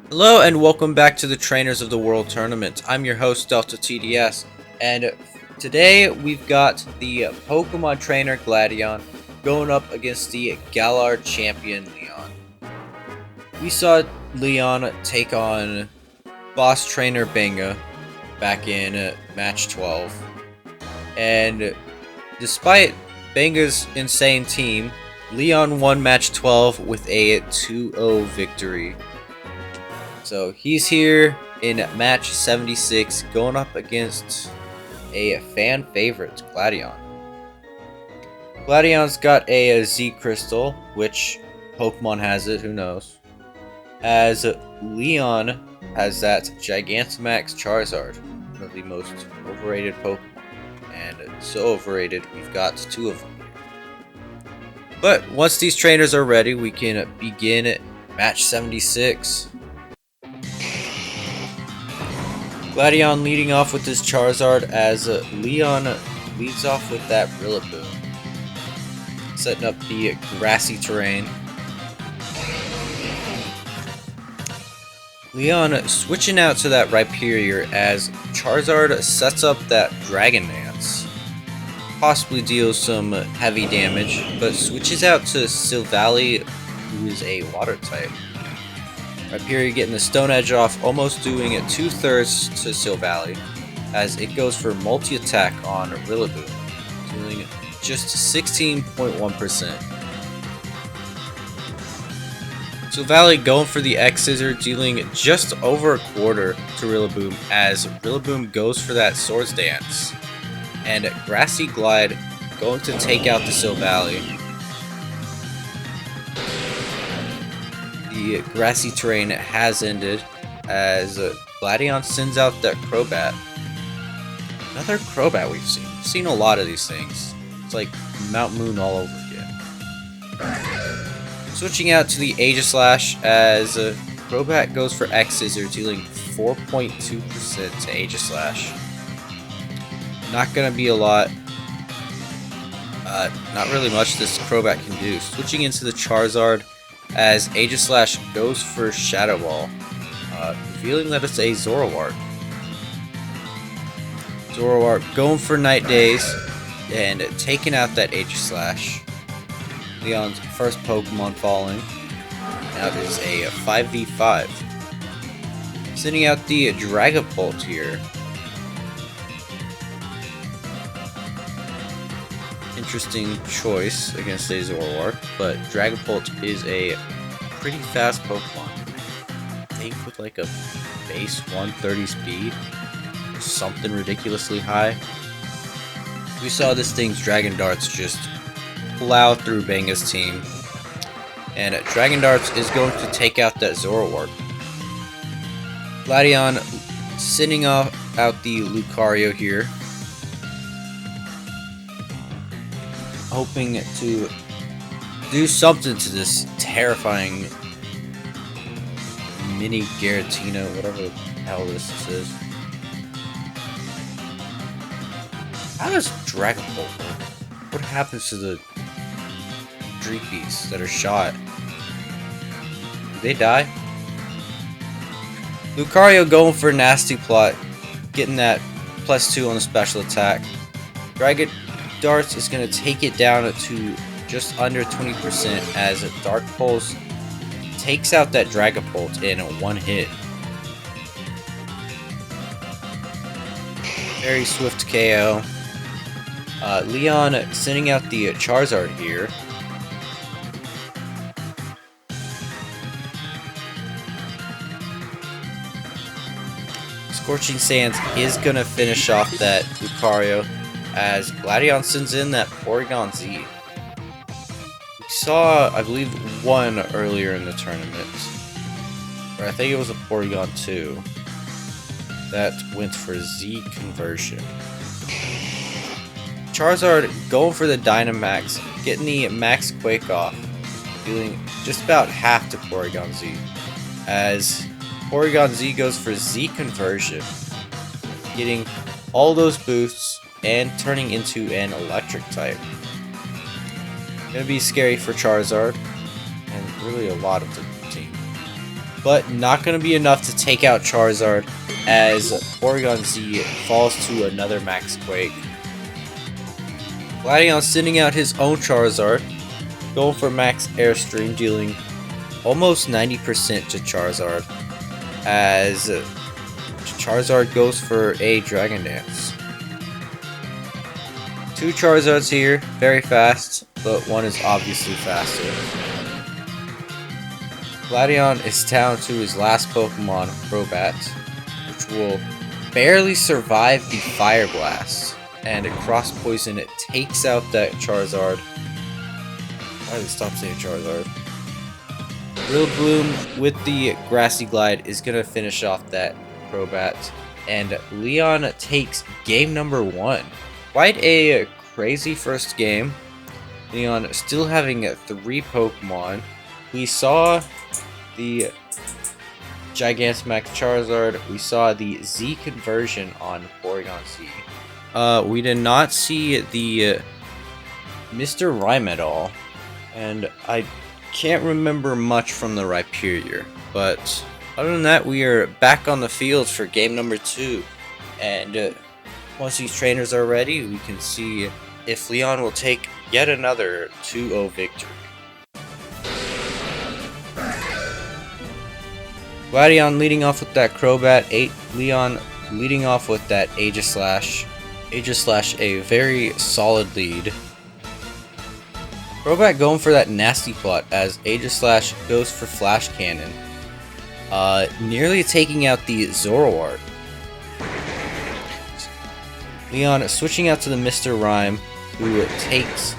Hello and welcome back to the Trainers of the World Tournament. I'm your host DeltaTDS, and today we've got the Pokemon trainer Gladion going up against the Galar champion Leon. We saw Leon take on boss trainer Benga back in match 12, and despite Benga's insane team, Leon won match 12 with a 2-0 victory. So he's here in match 76 going up against a fan favorite, Gladion. Gladion's got a Z Crystal, which Pokemon has it, who knows. As Leon has that Gigantamax Charizard, one of the most overrated Pokemon. And so overrated, we've got two of them here. But once these trainers are ready, we can begin match 76. Gladion leading off with his Charizard as Leon leads off with that Rillaboom. Setting up the grassy terrain. Leon switching out to that Rhyperior as Charizard sets up that Dragon Dance. Possibly deals some heavy damage, but switches out to Silvally, who is a water type. Rhyperior getting the Stone Edge off, almost doing it 2/3 to Silvally, as it goes for multi-attack on Rillaboom, doing just 16.1%. Silvally going for the X-Scissor, dealing just over a quarter to Rillaboom, as Rillaboom goes for that Swords Dance. And Grassy Glide going to take out the Silvally. The grassy terrain has ended as Gladion sends out that Crobat. Another Crobat we've seen. We've seen a lot of these things. It's like Mount Moon all over again. Switching out to the Aegislash as Crobat goes for X-Scissor, dealing 4.2% to Aegislash. Not gonna be a lot. Not really much this Crobat can do. Switching into the Charizard as Aegislash goes for Shadow Ball, revealing that it's a Zoroark. Zoroark going for Night Daze and taking out that Aegislash. Leon's first Pokemon falling. Now it is a 5v5. Sending out the Dragapult here. Interesting choice against a Zoroark, but Dragapult is a pretty fast Pokemon. I think with like a base 130 speed, or something ridiculously high. We saw this thing's Dragon Darts just plow through Benga's team, and Dragon Darts is going to take out that Zoroark. Gladion sending out the Lucario here, hoping to do something to this terrifying mini Giratina, whatever the hell this is. How does Dragapult work? What happens to the Dreepies that are shot? Do they die? Lucario going for a nasty plot, getting that +2 on the special attack. Dragon Darts is going to take it down to just under 20% as Dark Pulse takes out that Dragapult in one hit. Very swift KO. Leon sending out the Charizard here. Scorching Sands is going to finish off that Lucario, as Gladion sends in that Porygon Z. We saw, I believe, one earlier in the tournament, or I think it was a Porygon 2, that went for Z conversion. Charizard going for the Dynamax, getting the Max Quake off, dealing just about half to Porygon Z, as Porygon Z goes for Z conversion, getting all those boosts and turning into an electric type. Gonna be scary for Charizard, and really a lot of the team. but not going to be enough to take out Charizard as Porygon Z falls to another Max Quake. Gladion sending out his own Charizard, going for Max Airstream, dealing almost 90% to Charizard as Charizard goes for a Dragon Dance. 2 Charizards here, very fast, but one is obviously faster. Gladion is down to his last Pokemon, Crobat, which will barely survive the Fire Blast, and Cross Poison takes out that Charizard. Why did it stop saying Charizard? Rillaboom with the Grassy Glide is going to finish off that Crobat, and Leon takes game number 1. Quite a crazy first game. Leon still having 3 Pokemon. We saw the Gigantamax Charizard. We saw the Z conversion on Porygon Z. We did not see the Mr. Rhyme at all, and I can't remember much from the Rhyperior, but other than that, we are back on the field for game number 2, and once these trainers are ready, we can see if Leon will take yet another 2-0 victory. Gladion leading off with that Crobat, Leon leading off with that Aegislash. Aegislash a very solid lead. Crobat going for that nasty plot as Aegislash goes for Flash Cannon. Nearly taking out the Zoroark. Leon switching out to the Mr. Rhyme, who takes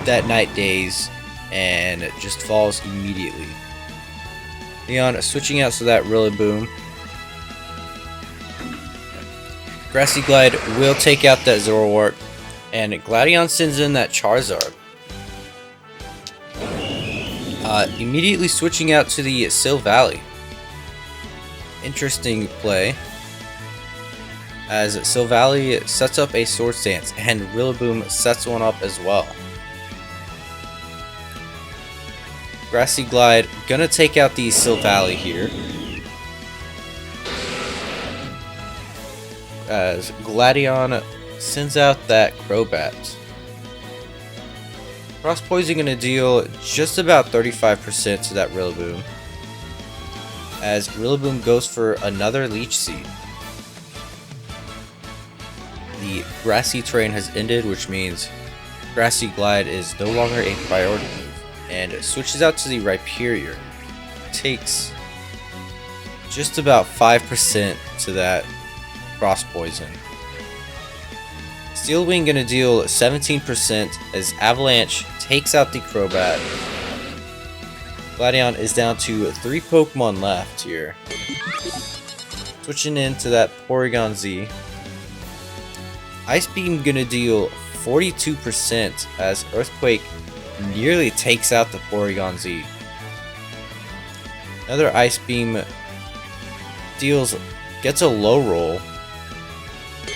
that Night Daze and just falls immediately. Leon switching out to that Rillaboom. Grassy Glide will take out that Zoroark, and Gladion sends in that Charizard. Immediately switching out to the Silvally. Interesting play, as Silvally sets up a Sword Stance, and Rillaboom sets one up as well. Grassy Glide gonna take out the Silvally here, as Gladion sends out that Crobat. Cross Poison gonna deal just about 35% to that Rillaboom, as Rillaboom goes for another Leech Seed. The Grassy terrain has ended, which means Grassy Glide is no longer a priority move, and switches out to the Rhyperior. Takes just about 5% to that Cross Poison. Steel Wing gonna deal 17% as Avalanche takes out the Crobat. Gladion is down to 3 Pokemon left here. Switching into that Porygon Z. Ice Beam gonna deal 42% as Earthquake nearly takes out the Porygon Z. Another Ice Beam gets a low roll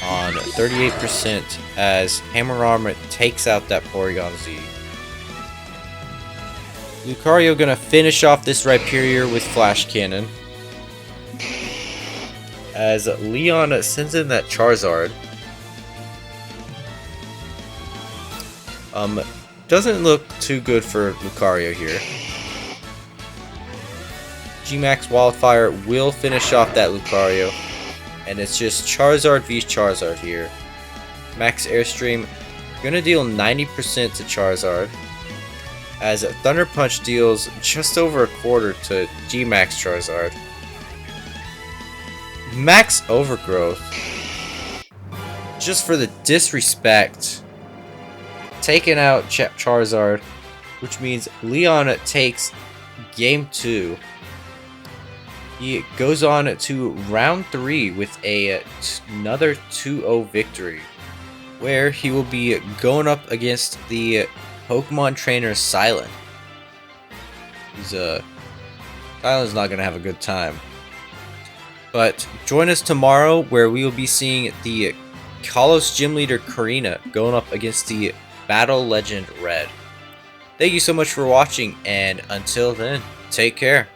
on 38% as Hammer Arm takes out that Porygon Z. Lucario gonna finish off this Rhyperior with Flash Cannon, as Leon sends in that Charizard. Doesn't look too good for Lucario here. G-Max Wildfire will finish off that Lucario, and it's just Charizard v Charizard here. Max Airstream gonna deal 90% to Charizard, as Thunder Punch deals just over a quarter to G-Max Charizard. Max Overgrowth, just for the disrespect, taking out Charizard, which means Leon takes game 2. He goes on to round 3 with another 2-0 victory, where he will be going up against the Pokemon trainer Silent. Silent's not going to have a good time. But join us tomorrow, where we will be seeing the Kalos Gym Leader Karina going up against the Battle Legend Red. Thank you so much for watching, and until then, take care.